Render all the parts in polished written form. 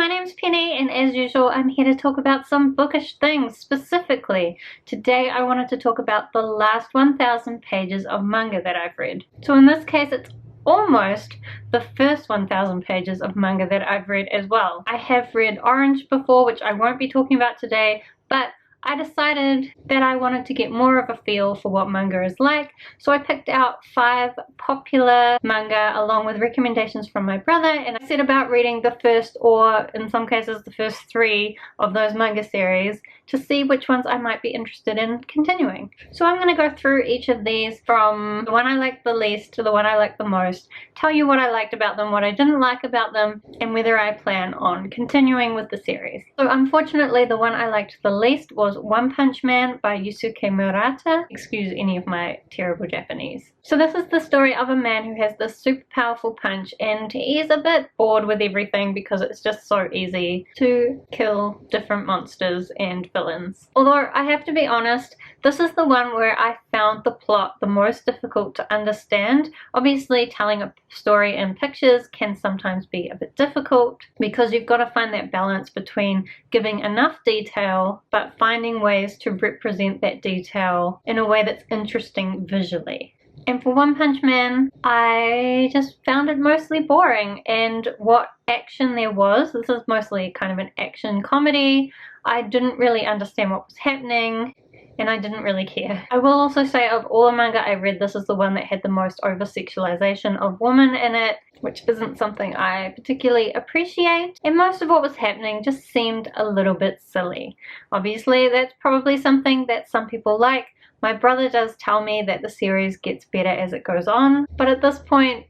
my name's Penny, and as usual I'm here to talk about some bookish things. Specifically, today I wanted to talk about the last 1,000 pages of manga that I've read. So in this case it's almost the first 1,000 pages of manga that I've read as well. I have read Orange before, which I won't be talking about today, but I decided that I wanted to get more of a feel for what manga is like, so I picked out 5 popular manga along with recommendations from my brother, and I set about reading the first, or in some cases the first 3 of those manga series to see which ones I might be interested in continuing. So I'm going to go through each of these from the one I liked the least to the one I liked the most, tell you what I liked about them, what I didn't like about them, and whether I plan on continuing with the series. So unfortunately the one I liked the least was One Punch Man by Yusuke Murata. Excuse any of my terrible Japanese. So this is the story of a man who has this super powerful punch, and he's a bit bored with everything because it's just so easy to kill different monsters and villains. Although I have to be honest, this is the one where I found the plot the most difficult to understand. Obviously telling a story in pictures can sometimes be a bit difficult because you've got to find that balance between giving enough detail but finding ways to represent that detail in a way that's interesting visually. And for One Punch Man, I just found it mostly boring, and what action there was, this is mostly kind of an action comedy, I didn't really understand what was happening, and I didn't really care. I will also say of all the manga I read, this is the one that had the most over-sexualization of women in it, which isn't something I particularly appreciate, and most of what was happening just seemed a little bit silly. Obviously that's probably something that some people like. My brother does tell me that the series gets better as it goes on, but at this point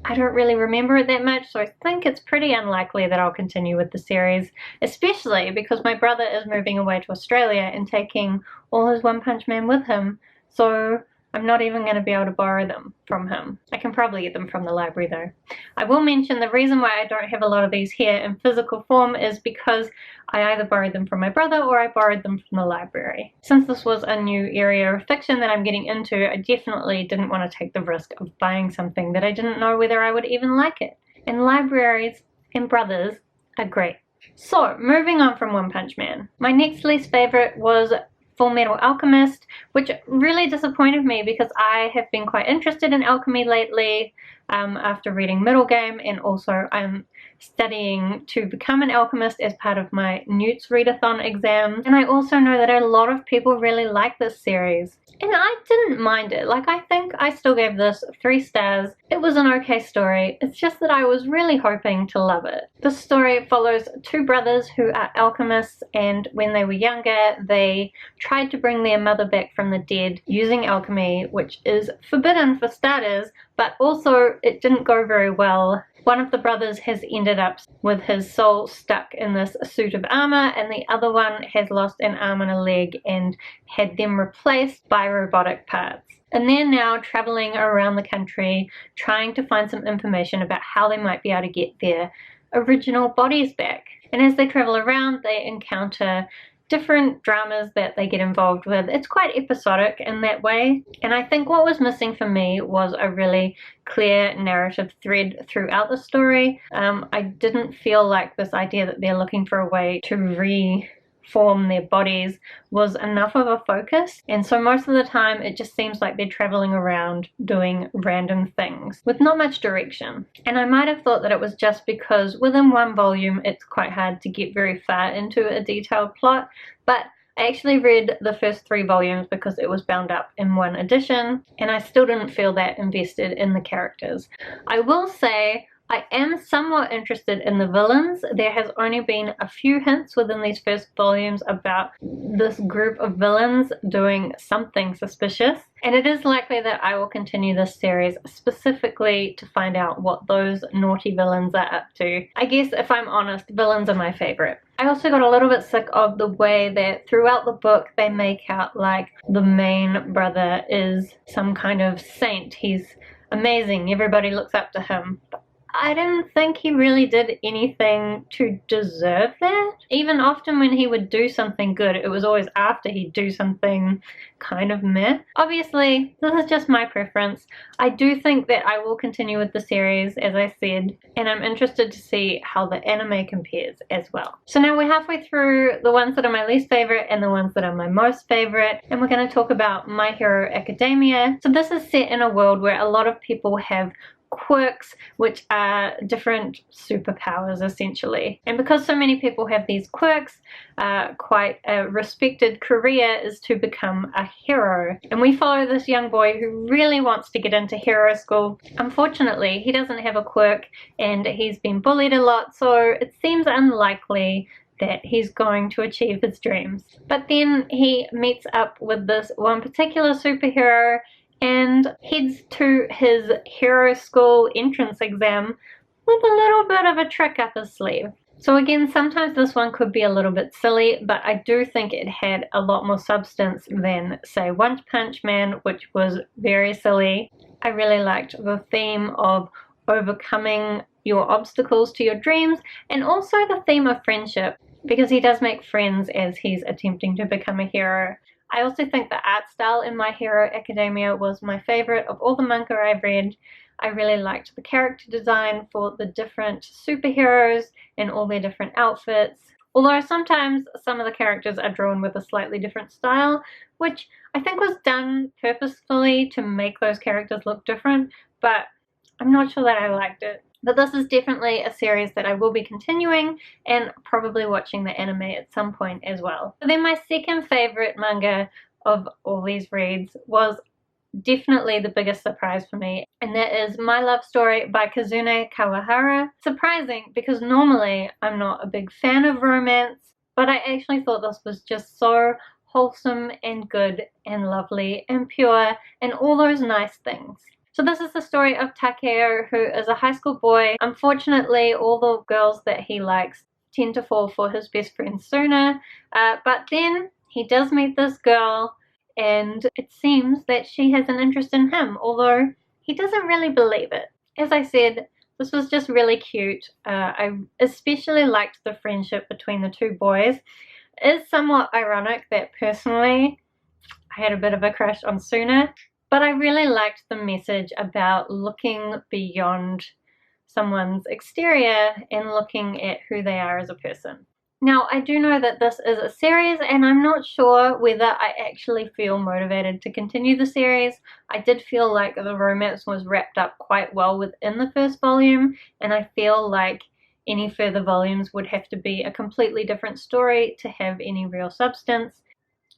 I don't really remember it that much, so I think it's pretty unlikely that I'll continue with the series, especially because my brother is moving away to Australia and taking all his One Punch Man with him, so I'm not even going to be able to borrow them from him. I can probably get them from the library though. I will mention the reason why I don't have a lot of these here in physical form is because I either borrowed them from my brother or I borrowed them from the library. Since this was a new area of fiction that I'm getting into, I definitely didn't want to take the risk of buying something that I didn't know whether I would even like it. And libraries and brothers are great. So, moving on from One Punch Man. My next least favorite was Full Metal Alchemist, which really disappointed me because I have been quite interested in alchemy lately after reading Middle Game, and also I'm studying to become an alchemist as part of my Newt's Readathon exam, and I also know that a lot of people really like this series, and I didn't mind it. Like, I think I still gave this 3 stars. It was an okay story, it's just that I was really hoping to love it. This story follows 2 brothers who are alchemists, and when they were younger they tried to bring their mother back from the dead using alchemy, which is forbidden for starters, but also it didn't go very well. One of the brothers has ended up with his soul stuck in this suit of armor, and the other one has lost an arm and a leg and had them replaced by robotic parts. And they're now traveling around the country trying to find some information about how they might be able to get their original bodies back. And as they travel around, they encounter different dramas that they get involved with. It's quite episodic in that way, and I think what was missing for me was a really clear narrative thread throughout the story. I didn't feel like this idea that they're looking for a way to reform their bodies was enough of a focus, and so most of the time it just seems like they're traveling around doing random things with not much direction. And I might have thought that it was just because within one volume it's quite hard to get very far into a detailed plot, but I actually read the first 3 volumes because it was bound up in one edition, and I still didn't feel that invested in the characters. I will say I am somewhat interested in the villains. There has only been a few hints within these first volumes about this group of villains doing something suspicious, and it is likely that I will continue this series specifically to find out what those naughty villains are up to. I guess if I'm honest, villains are my favorite. I also got a little bit sick of the way that throughout the book they make out like the main brother is some kind of saint. He's amazing, everybody looks up to him. I didn't think he really did anything to deserve that. Even often when he would do something good, it was always after he'd do something kind of meh. Obviously, this is just my preference. I do think that I will continue with the series, as I said, and I'm interested to see how the anime compares as well. So now we're halfway through the ones that are my least favorite and the ones that are my most favorite, and we're going to talk about My Hero Academia. So this is set in a world where a lot of people have quirks, which are different superpowers essentially. And because so many people have these quirks, quite a respected career is to become a hero. And we follow this young boy who really wants to get into hero school. Unfortunately, he doesn't have a quirk and he's been bullied a lot, so it seems unlikely that he's going to achieve his dreams. But then he meets up with this one particular superhero and heads to his hero school entrance exam with a little bit of a trick up his sleeve. So again, sometimes this one could be a little bit silly, but I do think it had a lot more substance than, say, One Punch Man, which was very silly. I really liked the theme of overcoming your obstacles to your dreams, and also the theme of friendship, because he does make friends as he's attempting to become a hero. I also think the art style in My Hero Academia was my favorite of all the manga I've read. I really liked the character design for the different superheroes and all their different outfits. Although sometimes some of the characters are drawn with a slightly different style, which I think was done purposefully to make those characters look different, but I'm not sure that I liked it. But this is definitely a series that I will be continuing and probably watching the anime at some point as well. So then my second favorite manga of all these reads was definitely the biggest surprise for me, and that is My Love Story by Kazune Kawahara. Surprising, because normally I'm not a big fan of romance, but I actually thought this was just so wholesome and good and lovely and pure and all those nice things. So this is the story of Takeo, who is a high school boy. Unfortunately, all the girls that he likes tend to fall for his best friend Suna, but then he does meet this girl, and it seems that she has an interest in him, although he doesn't really believe it. As I said, this was just really cute. I especially liked the friendship between the two boys. It is somewhat ironic that personally I had a bit of a crush on Suna, but I really liked the message about looking beyond someone's exterior and looking at who they are as a person. Now, I do know that this is a series, and I'm not sure whether I actually feel motivated to continue the series. I did feel like the romance was wrapped up quite well within the first volume, and I feel like any further volumes would have to be a completely different story to have any real substance.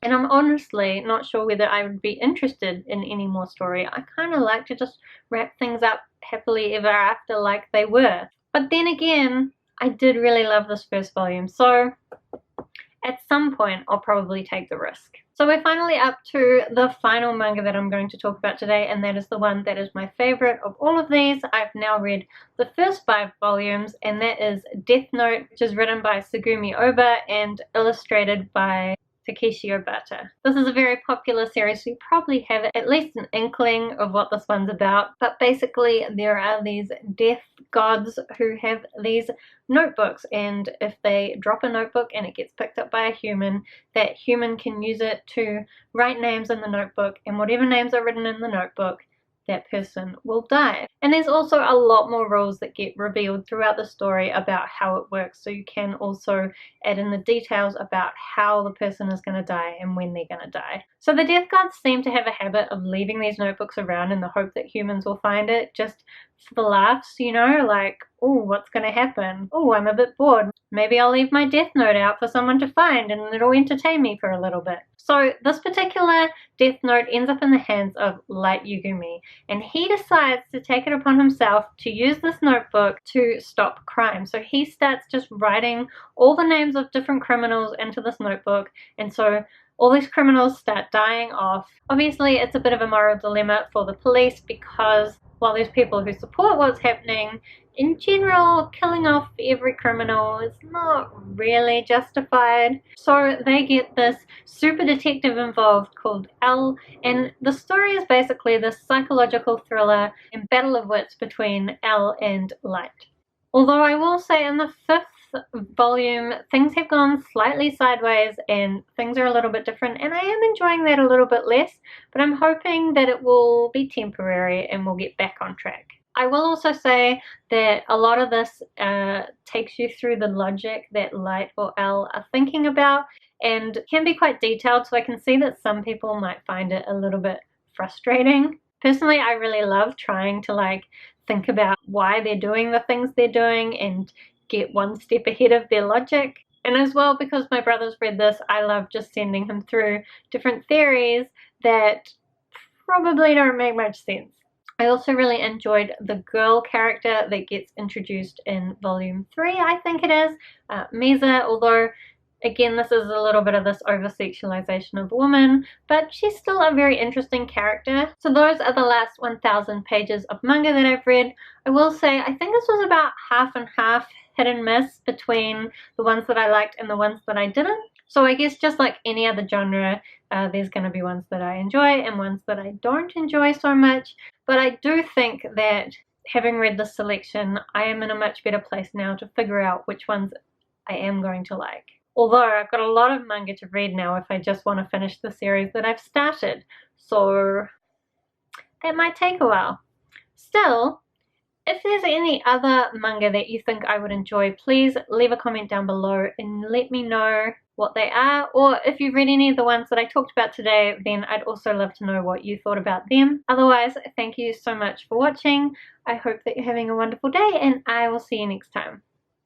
And I'm honestly not sure whether I would be interested in any more story. I kind of like to just wrap things up happily ever after like they were. But then again, I did really love this first volume, so at some point I'll probably take the risk. So we're finally up to the final manga that I'm going to talk about today, and that is the one that is my favorite of all of these. I've now read the first 5 volumes, and that is Death Note, which is written by Tsugumi Oba and illustrated by Takeshi Obata. This is a very popular series, so you probably have at least an inkling of what this one's about. But basically, there are these death gods who have these notebooks, and if they drop a notebook and it gets picked up by a human, that human can use it to write names in the notebook, and whatever names are written in the notebook, that person will die. And there's also a lot more rules that get revealed throughout the story about how it works, so you can also add in the details about how the person is going to die and when they're going to die. So the death gods seem to have a habit of leaving these notebooks around in the hope that humans will find it, just for the laughs, you know, like, oh, what's going to happen? Oh, I'm a bit bored. Maybe I'll leave my death note out for someone to find and it'll entertain me for a little bit. So this particular death note ends up in the hands of Light Yugumi, and he decides to take it upon himself to use this notebook to stop crime. So he starts just writing all the names of different criminals into this notebook, and so all these criminals start dying off. Obviously, it's a bit of a moral dilemma for the police because while there's people who support what's happening. In general, killing off every criminal is not really justified. So they get this super detective involved called L, and the story is basically this psychological thriller and battle of wits between L and Light. Although I will say in the 5th volume, things have gone slightly sideways and things are a little bit different, and I am enjoying that a little bit less, but I'm hoping that it will be temporary and we'll get back on track. I will also say that a lot of this takes you through the logic that Light or L are thinking about and can be quite detailed, so I can see that some people might find it a little bit frustrating. Personally, I really love trying to think about why they're doing the things they're doing and get one step ahead of their logic. And as well, because my brother's read this, I love just sending him through different theories that probably don't make much sense. I also really enjoyed the girl character that gets introduced in volume 3, I think it is, Meza, although again, this is a little bit of this over-sexualization of women, but she's still a very interesting character. So those are the last 1,000 pages of manga that I've read. I will say, I think this was about half and half, hit and miss between the ones that I liked and the ones that I didn't. So I guess just like any other genre, there's going to be ones that I enjoy and ones that I don't enjoy so much. But I do think that having read this selection, I am in a much better place now to figure out which ones I am going to like. Although I've got a lot of manga to read now if I just want to finish the series that I've started, so that might take a while. Still, if there's any other manga that you think I would enjoy, please leave a comment down below and let me know what they are, or if you've read any of the ones that I talked about today, then I'd also love to know what you thought about them. Otherwise, thank you so much for watching. I hope that you're having a wonderful day, and I will see you next time.